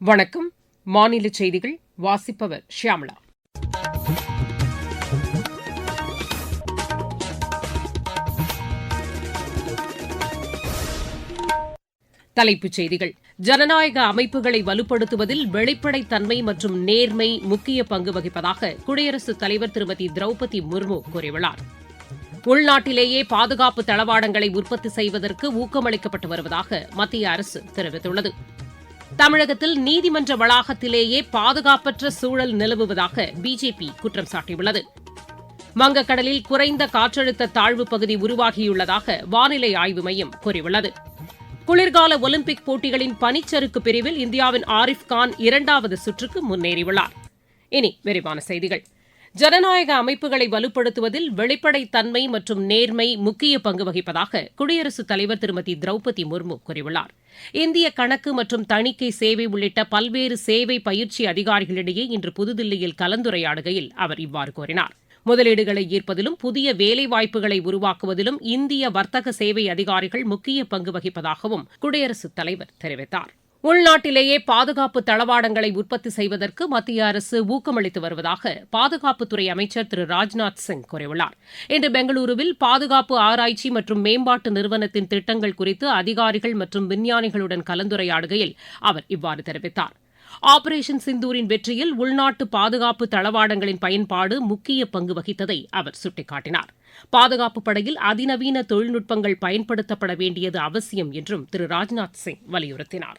வணக்கம். மாநில செய்திகள் வாசிப்பவர் ஷியாமளா. தலைப்புச் செய்திகள். ஜனநாயக அமைப்புகளை வலுப்படுத்துவதில் வெளிப்படைத்தன்மை மற்றும் நேர்மை முக்கிய பங்கு வகிப்பதாக குடியரசுத் தலைவர் திருமதி திரௌபதி முர்மு கூறியுள்ளார். உள்நாட்டிலேயே பாதுகாப்பு தளவாடங்களை உற்பத்தி செய்வதற்கு ஊக்கமளிக்கப்பட்டு வருவதாக மத்திய அரசு தெரிவித்துள்ளது. தமிழகத்தில் நீதிமன்ற வளாகத்திலேயே பாதுகாப்பற்ற சூழல் நிலவுவதாக பிஜேபி குற்றம் சாட்டியுள்ளது. வங்கக்கடலில் குறைந்த காற்றழுத்த தாழ்வுப் பகுதி உருவாகியுள்ளதாக வானிலை ஆய்வு மையம் கூறியுள்ளது. குளிர்கால ஒலிம்பிக் போட்டிகளின் பனிச்சறுக்கு பிரிவில் இந்தியாவின் ஆரிஃப் கான் இரண்டாவது சுற்றுக்கு முன்னேறியுள்ளார். இனி விரிவான செய்திகள். ஜனநாயக அமைப்புகளை வலுப்படுத்துவதில் வெளிப்படைத்தன்மை மற்றும் நேர்மை முக்கிய பங்கு வகிப்பதாக குடியரசுத் தலைவர் திருமதி திரௌபதி முர்மு கூறியுள்ளார். இந்திய கணக்கு மற்றும் தணிக்கை சேவை உள்ளிட்ட பல்வேறு சேவை பயிற்சி அதிகாரிகளிடையே இன்று புதுதில்லியில் கலந்துரையாடுகையில் அவர் இவ்வாறு கூறினார். முதலீடுகளை ஈர்ப்பதிலும் புதிய வேலைவாய்ப்புகளை உருவாக்குவதிலும் இந்திய வர்த்தக சேவை அதிகாரிகள் முக்கிய பங்கு வகிப்பதாகவும் குடியரசுத் தலைவர் தெரிவித்தார். உள்நாட்டிலேயே பாதுகாப்பு தளவாடங்களை உற்பத்தி செய்வதற்கு மத்திய அரசு ஊக்கமளித்து வருவதாக பாதுகாப்புத்துறை அமைச்சர் திரு ராஜ்நாத் சிங் கூறியுள்ளார். இன்று பெங்களூருவில் பாதுகாப்பு ஆராய்ச்சி மற்றும் மேம்பாட்டு நிறுவனத்தின் திட்டங்கள் குறித்து அதிகாரிகள் மற்றும் விஞ்ஞானிகளுடன் கலந்துரையாடுகையில் அவர் இவ்வாறு தெரிவித்தார். ஆபரேஷன் சிந்தூரின் வெற்றியில் உள்நாட்டு பாதுகாப்பு தளவாடங்களின் பயன்பாடு முக்கிய பங்கு வகித்ததை அவர் சுட்டிக்காட்டினார். பாதுகாப்பு படையில் அதிநவீன தொழில்நுட்பங்கள் பயன்படுத்தப்பட வேண்டியது அவசியம் என்றும் திரு ராஜ்நாத் சிங் வலியுறுத்தினார்.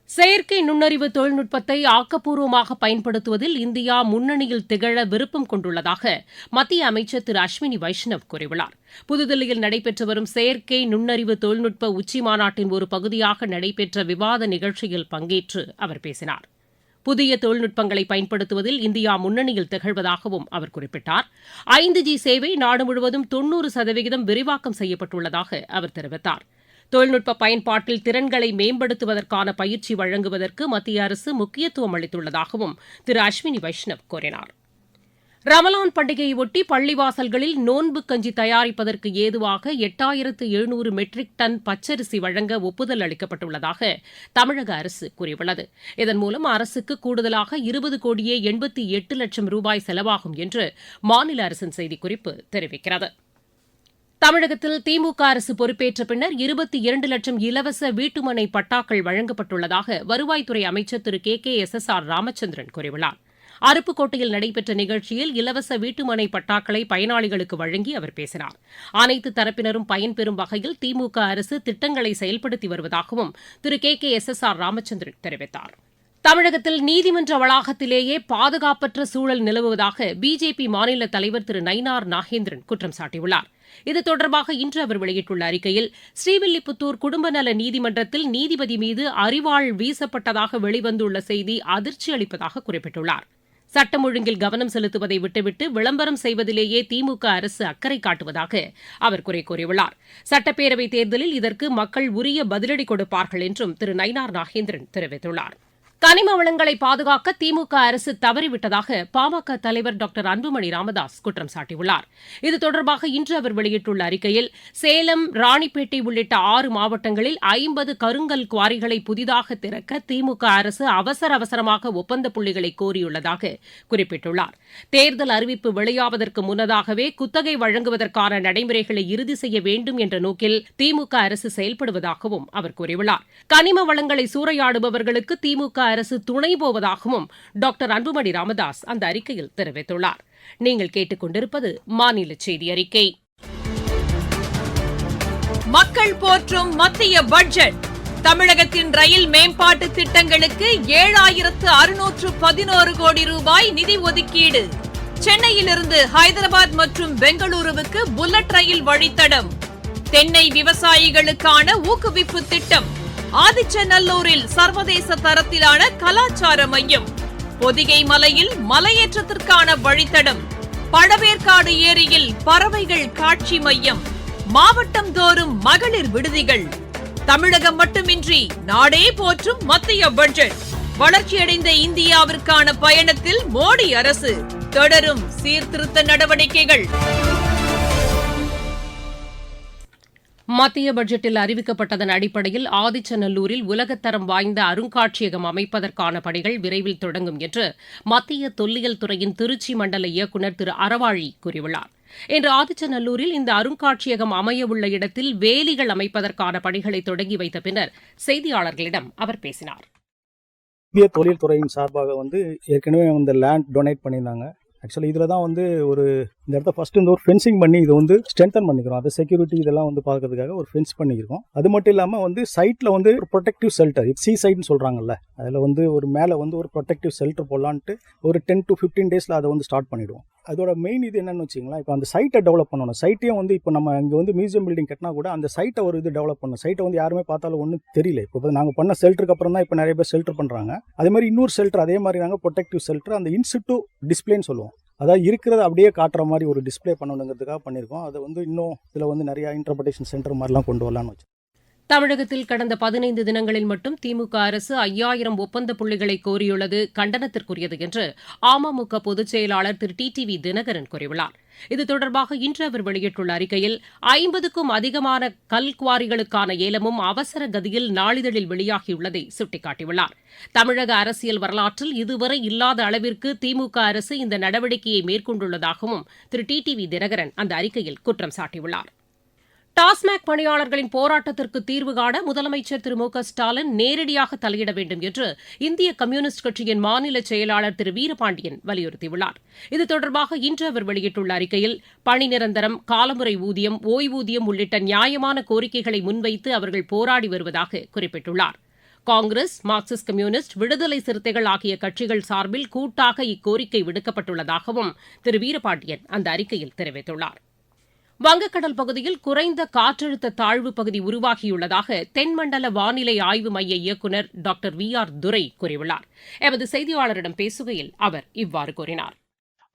செயற்கை நுண்ணறிவு தொழில்நுட்பத்தை ஆக்கப்பூர்வமாக பயன்படுத்துவதில் இந்தியா முன்னணியில் திகழ விருப்பம் கொண்டுள்ளதாக மத்திய அமைச்சர் திரு அஸ்வினி வைஷ்ணவ் கூறியுள்ளார். புதுதில்லியில் நடைபெற்று வரும் செயற்கை நுண்ணறிவு தொழில்நுட்ப உச்சிமாநாட்டின் ஒரு பகுதியாக நடைபெற்ற விவாத நிகழ்ச்சியில் பங்கேற்று அவர் பேசினார். புதிய தொழில்நுட்பங்களை பயன்படுத்துவதில் இந்தியா முன்னணியில் திகழ்வதாகவும் அவர் குறிப்பிட்டார். 5G சேவை நாடு முழுவதும் 90% விரிவாக்கம் செய்யப்பட்டுள்ளதாக அவர் தெரிவித்தார். தொழில்நுட்ப பயன்பாட்டில் திறன்களை மேம்படுத்துவதற்கான பயிற்சி வழங்குவதற்கு மத்திய அரசு முக்கியத்துவம் அளித்துள்ளதாகவும் திரு அஸ்வினி வைஷ்ணவ் கூறினார். ரமலான் பண்டிகையொட்டி பள்ளிவாசல்களில் நோன்பு கஞ்சி தயாரிப்பதற்கு ஏதுவாக 8700 மெட்ரிக் டன் பச்சரிசி வழங்க ஒப்புதல் அளிக்கப்பட்டுள்ளதாக தமிழக அரசு கூறியுள்ளது. இதன் மூலம் அரசுக்கு கூடுதலாக 20,88,00,000 ரூபாய் செலவாகும் என்று மாநில அரசின் செய்திக்குறிப்பு தெரிவிக்கிறது. தமிழகத்தில் திமுக அரசு பொறுப்பேற்ற பின்னர் 22 லட்சம் இலவச வீட்டுமனை பட்டாக்கள் வழங்கப்பட்டுள்ளதாக வருவாய்த்துறை அமைச்சர் திரு KKSSR ராமச்சந்திரன் கூறியுள்ளார். அருப்புக்கோட்டையில் நடைபெற்ற நிகழ்ச்சியில் இலவச வீட்டுமனை பட்டாக்களை பயனாளிகளுக்கு வழங்கி அவர் பேசினார். அனைத்து தரப்பினரும் பயன்பெறும் வகையில் திமுக அரசு திட்டங்களை செயல்படுத்தி வருவதாகவும் திரு KKSSR ராமச்சந்திரன் தெரிவித்தார். தமிழகத்தில் நீதிமன்ற வளாகத்திலேயே பாதுகாப்பற்ற சூழல் நிலவுவதாக பிஜேபி மாநில தலைவர் திரு நயினார் நாகேந்திரன் குற்றம் சாட்டியுள்ளார். இது தொடர்பாக இன்று அவர் வெளியிட்டுள்ள அறிக்கையில், ஸ்ரீவில்லிபுத்தூர் குடும்ப நல நீதிமன்றத்தில் நீதிபதி மீது அரிவாள் வீசப்பட்டதாக வெளிவந்துள்ள செய்தி அதிர்ச்சி அளிப்பதாக குறிப்பிட்டுள்ளார். சட்டம் ஒழுங்கில் கவனம் செலுத்துவதை விட்டுவிட்டு விளம்பரம் செய்வதிலேயே திமுக அரசு அக்கறை காட்டுவதாக அவர் குறை கூறியுள்ளார். சட்டப்பேரவைத் தேர்தலில் இதற்கு மக்கள் உரிய பதிலடி கொடுப்பார்கள் என்றும் திரு நயினார் நாகேந்திரன் தெரிவித்துள்ளார். கனிம வளங்களை பாதுகாக்க திமுக அரசு தவறிவிட்டதாக பாமக தலைவர் டாக்டர் அன்புமணி ராமதாஸ் குற்றம் சாட்டியுள்ளார். இது தொடர்பாக இன்று அவர் வெளியிட்டுள்ள அறிக்கையில், சேலம், ராணிப்பேட்டை உள்ளிட்ட 6 மாவட்டங்களில் 50 கருங்கல் குவாரிகளை புதிதாக திறக்க திமுக அரசு அவசரமாக ஒப்பந்த புள்ளிகளை கோரியுள்ளதாக குறிப்பிட்டுள்ளார். தேர்தல் அறிவிப்பு வெளியாவதற்கு முன்னதாகவே குத்தகை வழங்குவதற்கான நடைமுறைகளை இறுதி செய்ய வேண்டும் என்ற நோக்கில் திமுக அரசு செயல்படுவதாகவும் அவர் கூறியுள்ளார். கனிம வளங்களை சூறையாடுபவர்களுக்கு திமுக அரசு துணை போவதாகவும் டாக்டர் அன்புமணி ராமதாஸ் அந்த அறிக்கையில் தெரிவித்துள்ளார். நீங்கள் கேட்டுக்கொண்டிருப்பது மாநில செய்தி அறிக்கை. மக்கள் போற்றும் மத்திய பட்ஜெட். தமிழகத்தின் ரயில் மேம்பாட்டு திட்டங்களுக்கு 7611 கோடி ரூபாய் நிதி ஒதுக்கீடு. சென்னையிலிருந்து ஹைதராபாத் மற்றும் பெங்களூருவுக்கு புல்லட் ரயில் வழித்தடம். தென்னை விவசாயிகளுக்கான ஊக்குவிப்பு திட்டம். ஆதிச்சநல்லூரில் சர்வதேச தரத்திலான கலாச்சார மையம். பொதிகை மலையில் மலையேற்றத்திற்கான வழித்தடம். பழவேற்காடு ஏரியில் பறவைகள் காட்சி மையம். மாவட்டம் தோறும் மகளிர் விடுதிகள். தமிழகம் மட்டுமின்றி நாடே போற்றும் மத்திய பட்ஜெட். வளர்ச்சியடைந்த இந்தியாவிற்கான பயணத்தில் மோடி அரசு. தொடரும் சீர்திருத்த நடவடிக்கைகள். மத்திய பட்ஜெட்டில் அறிவிக்கப்பட்டதன் அடிப்படையில் ஆதிச்சநல்லூரில் உலகத்தரம் வாய்ந்த அருங்காட்சியகம் அமைப்பதற்கான பணிகள் விரைவில் தொடங்கும் என்று மத்திய தொல்லியல் துறையின் திருச்சி மண்டல இயக்குநர் திரு அறவாழி கூறியுள்ளார். இன்று ஆதிச்சநல்லூரில் இந்த அருங்காட்சியகம் அமையவுள்ள இடத்தில் வேலிகள் அமைப்பதற்கான பணிகளை தொடங்கி வைத்த பின்னர் செய்தியாளர்களிடம் அவர் பேசினார். இந்திய தொழில் துறையின் சார்பாக ஏற்கனவே இந்த லேண்ட் டொனேட் பண்ணியிருந்தாங்க. ஆக்சுவலி இதில் தான் இந்த இடத்த ஃபர்ஸ்ட் ஒரு ஃபென்சிங் பண்ணி இதை ஸ்ட்ரென்தன் பண்ணிக்கிறோம். அது செக்யூரிட்டி இதெல்லாம் பார்க்கறதுக்காக ஒரு ஃபென்ஸ் பண்ணிக்கிறோம். அது மட்டும் இல்லாமல் சைட்டில் ஒரு ப்ரொடெக்டிவ் ஷெல்டர், சி சைட்னு சொல்கிறாங்கல்ல, அதில் ஒரு மேலே ஒரு ப்ரொடெக்டிவ் ஷெல்டர் போடலான்ட்டு ஒரு 10 to 15 டேஸில் அதை ஸ்டார்ட் பண்ணிவிடுவோம். அதோட மெயின் இது என்னன்னு வச்சிங்களா, இப்போ அந்த சைட்டை டெவலப் பண்ணணும். சைட்டையும் இப்போ நம்ம இங்கே மியூசியம் பில்டிங் கட்டினா கூட அந்த சைட்டை ஒரு டெவலப் பண்ணணும். சைட்டை யாருமே பார்த்தாலும் ஒன்றும் தெரியல. இப்போ நாங்கள் பண்ண ஷெல்டருக்கு அப்புறம் தான் இப்போ நிறைய பேர் ஷெல்டர் பண்ணுறாங்க. அதே மாதிரி இன்னொரு ஷெல்டர், அதே மாதிரி நாங்கள் ப்ரொடெக்டிவ் ஷெல்டர், அந்த இன்சிட்டு டிஸ்பிளேன்னு சொல்லுவோம். அதாவது இருக்கிறத அப்படியே காட்டுற மாதிரி ஒரு டிஸ்பிளே பண்ணணுங்கிறதுக்காக பண்ணியிருக்கோம். அதை இன்னும் இதில் நிறைய இன்டர்பிரேஷன் சென்டர் மாதிரிலாம் கொண்டு வரலான்னு வச்சு. தமிழகத்தில் கடந்த 15 தினங்களில் மட்டும் திமுக அரசு 5000 ஒப்பந்த புள்ளிகளை கோரியுள்ளது கண்டனத்திற்குரியது என்று அமமுக பொதுச் செயலாளர் திரு டிடிவி தினகரன் கூறியுள்ளார். இது தொடர்பாக இன்று அவர் வெளியிட்டுள்ள அறிக்கையில் 50க்கும் அதிகமான கல்குவாரிகளுக்கான ஏலமும் அவசர கதியில் நாளிதழில் வெளியாகியுள்ளதை சுட்டிக்காட்டியுள்ளார். தமிழக அரசியல் வரலாற்றில் இதுவரை இல்லாத அளவிற்கு திமுக அரசு இந்த நடவடிக்கையை மேற்கொண்டுள்ளதாகவும் திரு டிடிவி தினகரன் அந்த அறிக்கையில் குற்றம் சாட்டியுள்ளார். டாஸ்மாக் பணியாளர்களின் போராட்டத்திற்கு தீர்வு காண முதலமைச்சர் திரு மு க ஸ்டாலின் நேரடியாக தலையிட வேண்டும் என்று இந்திய கம்யூனிஸ்ட் கட்சியின் மாநில செயலாளர் திரு வீரபாண்டியன் வலியுறுத்தியுள்ளார். இது தொடர்பாக இன்று அவர் வெளியிட்டுள்ள அறிக்கையில் பணி நிரந்தரம், காலமுறை ஊதியம், ஓய்வூதியம் உள்ளிட்ட நியாயமான கோரிக்கைகளை முன்வைத்து அவர்கள் போராடி வருவதாக குறிப்பிட்டுள்ளார். காங்கிரஸ், மார்க்சிஸ்ட் கம்யூனிஸ்ட், விடுதலை சிறுத்தைகள் ஆகிய கட்சிகள் சார்பில் கூட்டாக இக்கோரிக்கை விடுக்கப்பட்டுள்ளதாகவும் திரு வீரபாண்டியன் அந்த அறிக்கையில் தெரிவித்துள்ளார். வங்கக்கடல் பகுதியில் குறைந்த காற்றழுத்த தாழ்வு பகுதி உருவாகியுள்ளதாக தென்மண்டல வானிலை ஆய்வு மைய இயக்குநர் டாக்டர் VR துரை கூறியுள்ளார். எமது செய்தியாளரிடம் பேசுகையில் அவர் இவ்வாறு கூறினார்.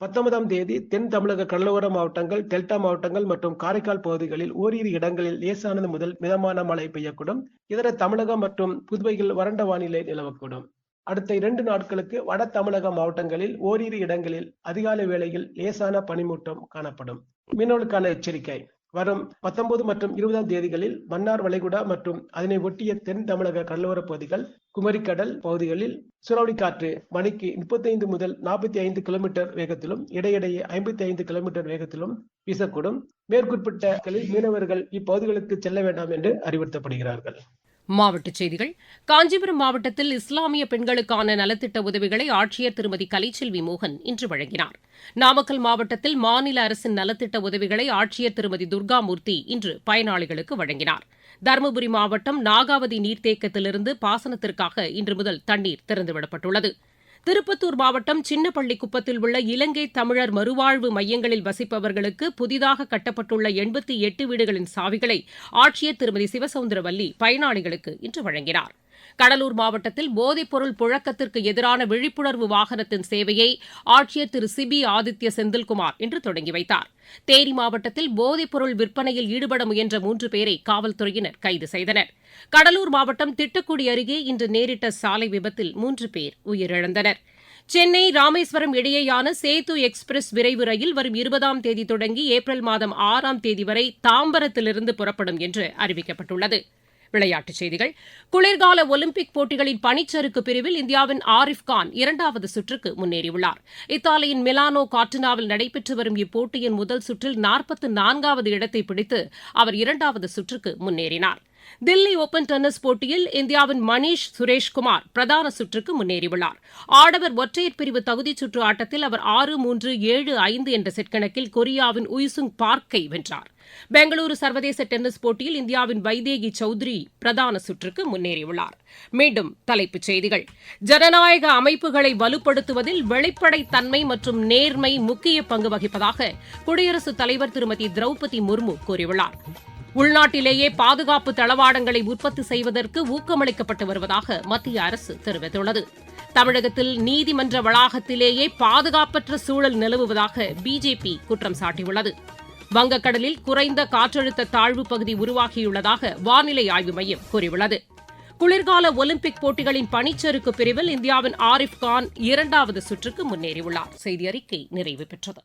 19ஆம் தேதி தென் தமிழக கடலோர மாவட்டங்கள், டெல்டா மாவட்டங்கள் மற்றும் காரைக்கால் பகுதிகளில் ஓரிரு இடங்களில் லேசானது முதல் மிதமான மழை பெய்யக்கூடும். இதர தமிழகம் மற்றும் புதுவையில் வறண்ட வானிலை நிலவக்கூடும். அடுத்த 2 நாட்களுக்கு வட தமிழக மாவட்டங்களில் ஓரிரு இடங்களில் அதிகாலை வேளையில் லேசான பனிமூட்டம் காணப்படும். மீனவர்களுக்கான எச்சரிக்கை: வரும் 19 மற்றும் 20ஆம் தேதிகளில் மன்னார் வளைகுடா மற்றும் அதனை ஒட்டிய தென் தமிழக கடலோர பகுதிகள், குமரிக்கடல் பகுதிகளில் சூறாவளி காற்று மணிக்கு 35 முதல் 45 கிலோமீட்டர் வேகத்திலும் இடையிடையே 55 கிலோமீட்டர் வேகத்திலும் வீசக்கூடும். மேற்குறிப்பிட்ட மீனவர்கள் இப்பகுதிகளுக்கு செல்ல வேண்டாம் என்று அறிவுறுத்தப்படுகிறார்கள். மாவட்டச் செய்திகள். காஞ்சிபுரம் மாவட்டத்தில் இஸ்லாமிய பெண்களுக்கான நலத்திட்ட உதவிகளை ஆட்சியர் திருமதி கலைச்செல்வி மோகன் இன்று வழங்கினார். நாமக்கல் மாவட்டத்தில் மாநில அரசின் நலத்திட்ட உதவிகளை ஆட்சியர் திருமதி துர்காமூர்த்தி இன்று பயனாளிகளுக்கு வழங்கினார். தருமபுரி மாவட்டம் நாகாவதி நீர்த்தேக்கத்திலிருந்து பாசனத்திற்காக இன்று முதல் தண்ணீர் திறந்துவிடப்பட்டுள்ளது. திருப்பத்தூர் மாவட்டம் சின்னப்பள்ளிக்குப்பத்தில் உள்ள இலங்கை தமிழர் மறுவாழ்வு மையங்களில் வசிப்பவர்களுக்கு புதிதாக கட்டப்பட்டுள்ள 88 வீடுகளின் சாவிகளை ஆட்சியர் திருமதி சிவசவுந்தரவல்லி பயனாளிகளுக்கு இன்று வழங்கினார். கடலூர் மாவட்டத்தில் போதைப்பொருள் புழக்கத்திற்கு எதிரான விழிப்புணர்வு வாகனத்தின் சேவையை ஆட்சியர் திரு சிபி ஆதித்ய செந்தில்குமார் இன்று தொடங்கி வைத்தார். தேனி மாவட்டத்தில் போதைப்பொருள் விற்பனையில் ஈடுபட முயன்ற 3 பேரை காவல்துறையினர் கைது செய்தனர். கடலூர் மாவட்டம் திட்டக்குடி அருகே இன்று நேரிட்ட சாலை விபத்தில் 3 பேர் உயிரிழந்தனர். சென்னை ராமேஸ்வரம் இடையேயான சேது எக்ஸ்பிரஸ் விரைவு ரயில் வரும் 20ஆம் தேதி தொடங்கி ஏப்ரல் மாதம் 6ஆம் தேதி வரை தாம்பரத்திலிருந்து புறப்படும் என்று அறிவிக்கப்பட்டுள்ளது. விளையாட்டுச் செய்திகள். குளிர்கால ஒலிம்பிக் போட்டிகளின் பனிச்சறுக்கு பிரிவில் இந்தியாவின் ஆரிஃப் கான் 2வது சுற்றுக்கு முன்னேறியுள்ளார். இத்தாலியின் மிலானோ கார்டினாவில் நடைபெற்று வரும் இப்போட்டியின் முதல் சுற்றில் 44வது இடத்தை பிடித்து அவர் 2வது சுற்றுக்கு முன்னேறினார். தில்லி ஓபன் டென்னிஸ் போட்டியில் இந்தியாவின் மணீஷ் சுரேஷ்குமார் பிரதான சுற்றுக்கு முன்னேறியுள்ளார். ஆடவர் ஒற்றையர் பிரிவு தகுதிச் சுற்று ஆட்டத்தில் அவர் 6-3, 7-5 என்ற செட் கணக்கில் கொரியாவின் உய்சுங் பார்க்கை வென்றார். பெங்களூரு சர்வதேச டென்னிஸ் போட்டியில் இந்தியாவின் வைதேகி சௌத்ரி பிரதான சுற்றுக்கு முன்னேறியுள்ளார். மீண்டும் தலைப்புச் செய்திகள். ஜனநாயக அமைப்புகளை வலுப்படுத்துவதில் வெளிப்படைத்தன்மை மற்றும் நேர்மை முக்கிய பங்கு வகிப்பதாக குடியரசுத் தலைவர் திருமதி திரௌபதி முர்மு கூறியுள்ளார். உள்நாட்டிலேயே பாதுகாப்பு தளவாடங்களை உற்பத்தி செய்வதற்கு ஊக்கமளிக்கப்பட்டு வருவதாக மத்திய அரசு தெரிவித்துள்ளது. தமிழகத்தில் நீதிமன்ற வளாகத்திலேயே பாதுகாப்பற்ற சூழல் நிலவுவதாக பிஜேபி குற்றம் சாட்டியுள்ளது. வங்கக்கடலில் குறைந்த காற்றழுத்த தாழ்வு பகுதி உருவாகியுள்ளதாக வானிலை ஆய்வு மையம் கூறியுள்ளது. குளிர்கால ஒலிம்பிக் போட்டிகளின் பனிச்சறுக்கு பிரிவில் இந்தியாவின் ஆரிஃப் கான் 2வது சுற்றுக்கு முன்னேறியுள்ளார். செய்தி அறிக்கை நிறைவு பெற்றது.